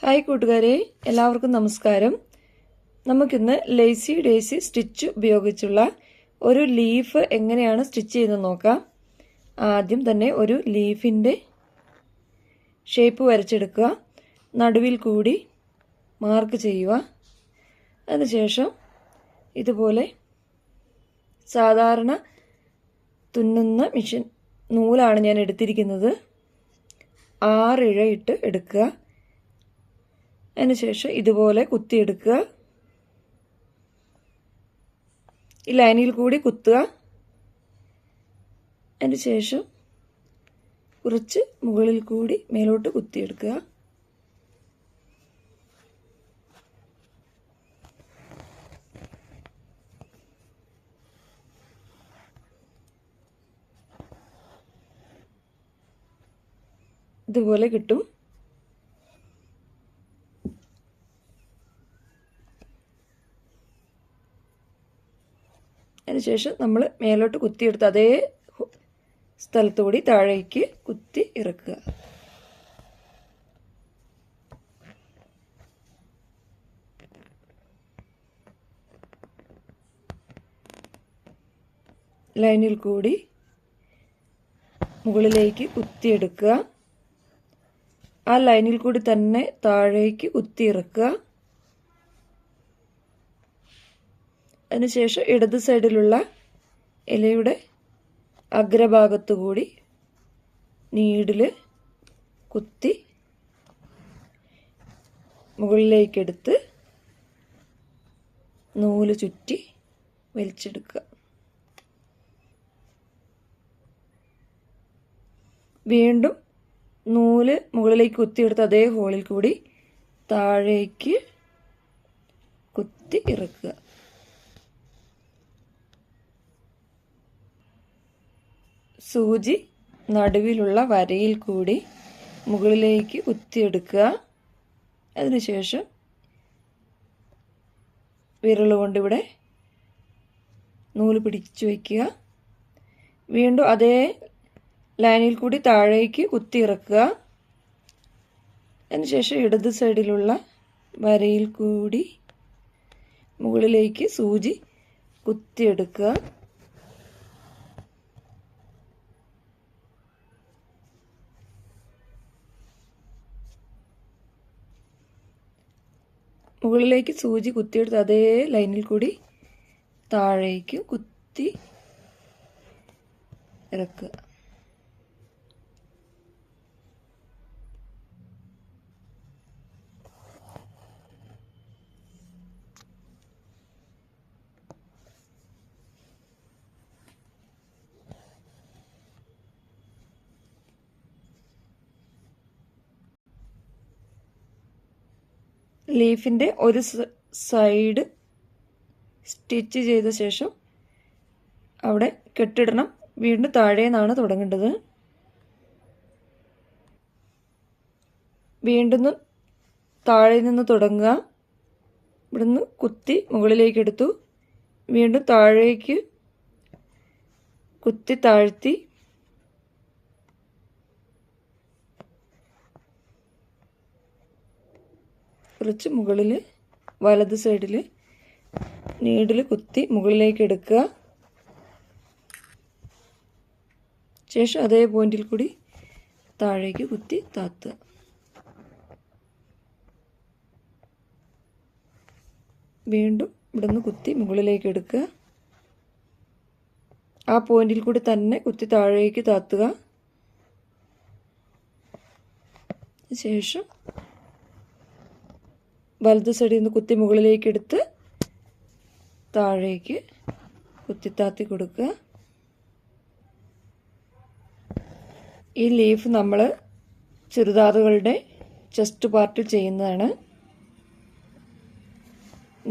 Hi കൂട്ടുകാരെ, എല്ലാവർക്കും നമസ്കാരം. നമുക്കിന്ന് ലേസി ഡേസി സ്റ്റിച്ച് ഉപയോഗിച്ചുള്ള ഒരു ലീഫ് എങ്ങനെയാണ് സ്റ്റിച്ച് ചെയ്ത് നോക്കാം. ആദ്യം തന്നെ ഒരു ലീഫിൻ്റെ ഷേപ്പ് വരച്ചെടുക്കുക. നടുവിൽ കൂടി മാർക്ക് ചെയ്യുക. അതിനുശേഷം ഇതുപോലെ സാധാരണ തുന്നുന്ന മെഷീൻ നൂലാണ് ഞാൻ എടുത്തിരിക്കുന്നത്. 6 ഇഴ ഇട്ട് എടുക്കുക. അതിനുശേഷം ഇതുപോലെ കുത്തിയെടുക്കുക. ഈ ലൈനിൽ കൂടി കുത്തുക. അതിനുശേഷം കുറച്ച് മുകളിൽ കൂടി മേലോട്ട് കുത്തിയെടുക്കുക. ഇതുപോലെ കിട്ടും. അതിനുശേഷം നമ്മൾ മേലോട്ട് കുത്തിയെടുത്ത് അതേ സ്ഥലത്തുകൂടി താഴേക്ക് കുത്തി ഇറക്കുക. ലൈനിൽ കൂടി മുകളിലേക്ക് കുത്തിയെടുക്കുക. ആ ലൈനിൽ കൂടി തന്നെ താഴേക്ക് കുത്തി ഇറക്കുക. അതിനുശേഷം ഇടത് സൈഡിലുള്ള ഇലയുടെ അഗ്രഭാഗത്തു കൂടി നീഡിൽ കുത്തി മുകളിലേക്കെടുത്ത് നൂല് ചുറ്റി വലിച്ചെടുക്കുക. വീണ്ടും നൂല് മുകളിലേക്ക് കുത്തിയെടുത്ത് അതേ ഹോളിൽ കൂടി താഴേക്ക് കുത്തി ഇറക്കുക. സൂചി നടുവിലുള്ള വരയിൽ കൂടി മുകളിലേക്ക് കുത്തിയെടുക്കുക. അതിനുശേഷം വിരലുകൊണ്ട് ഇവിടെ നൂല് പിടിച്ചു വയ്ക്കുക. വീണ്ടും അതേ ലൈനിൽ കൂടി താഴേക്ക് കുത്തി ഇറക്കുക. അതിനുശേഷം ഇടത് സൈഡിലുള്ള വരയിൽ കൂടി മുകളിലേക്ക് സൂചി കുത്തിയെടുക്കുക. മുകളിലേക്ക് സൂചി കുത്തിയെടുത്ത് അതേ ലൈനിൽ കൂടി താഴേക്ക് കുത്തി ഇറക്കുക. ലീഫിൻ്റെ ഒരു സൈഡ് സ്റ്റിച്ച് ചെയ്ത ശേഷം അവിടെ കെട്ടിടണം. വീണ്ടും താഴെ നിന്നാണ് തുടങ്ങേണ്ടത്. വീണ്ടും താഴെ നിന്ന് തുടങ്ങുക. ഇവിടുന്ന് കുത്തി മുകളിലേക്ക് എടുത്തു. വീണ്ടും താഴേക്ക് കുത്തി താഴ്ത്തി കുറച്ച് മുകളിൽ വലത് സൈഡിൽ നീഡിൽ കുത്തി മുകളിലേക്ക് എടുക്കുക. ശേഷം അതേ പോയിന്റിൽ കൂടി താഴേക്ക് കുത്തി താത്തുക. വീണ്ടും ഇവിടെ നിന്ന് കുത്തി മുകളിലേക്ക് എടുക്കുക. ആ പോയിന്റിൽ കൂടി തന്നെ കുത്തി താഴേക്ക് താത്തുക. ശേഷം വലത് സൈഡിൽ നിന്ന് കുത്തി മുകളിലേക്ക് എടുത്ത് താഴേക്ക് കുത്തിത്താത്തി കൊടുക്കുക. ഈ ലീഫ് നമ്മൾ ചുരിദാറുകളുടെ ചെസ്റ്റ് പാർട്ടിൽ ചെയ്യുന്നതാണ്.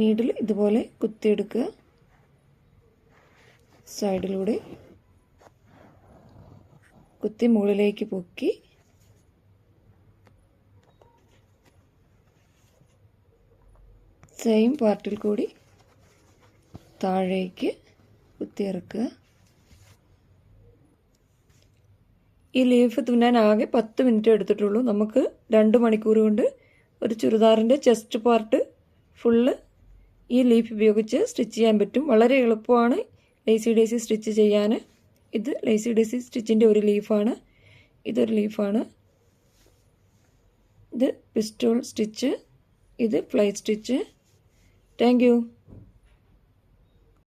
നീഡിൽ ഇതുപോലെ കുത്തിയെടുക്കുക. സൈഡിലൂടെ കുത്തി മുകളിലേക്ക് പൊക്കി സെയിം പാർട്ടിൽ കൂടി താഴേക്ക് കുത്തിയിറക്കുക. ഈ ലീഫ് തുന്നാൻ ആകെ 10 മിനിറ്റ് എടുത്തിട്ടുള്ളൂ. നമുക്ക് 2 മണിക്കൂർ കൊണ്ട് ഒരു ചുരിദാറിൻ്റെ ചെസ്റ്റ് പാർട്ട് ഫുള്ള് ഈ ലീഫ് ഉപയോഗിച്ച് സ്റ്റിച്ച് ചെയ്യാൻ പറ്റും. വളരെ എളുപ്പമാണ് ലേസി ഡേസി സ്റ്റിച്ച് ചെയ്യാൻ. ഇത് ലേസി ഡേസി സ്റ്റിച്ചിൻ്റെ ഒരു ലീഫാണ്. ഇതൊരു ലീഫാണ്. ഇത് പിസ്റ്റോൾ സ്റ്റിച്ച്, ഇത് ഫ്ലൈ സ്റ്റിച്ച്. Thank you.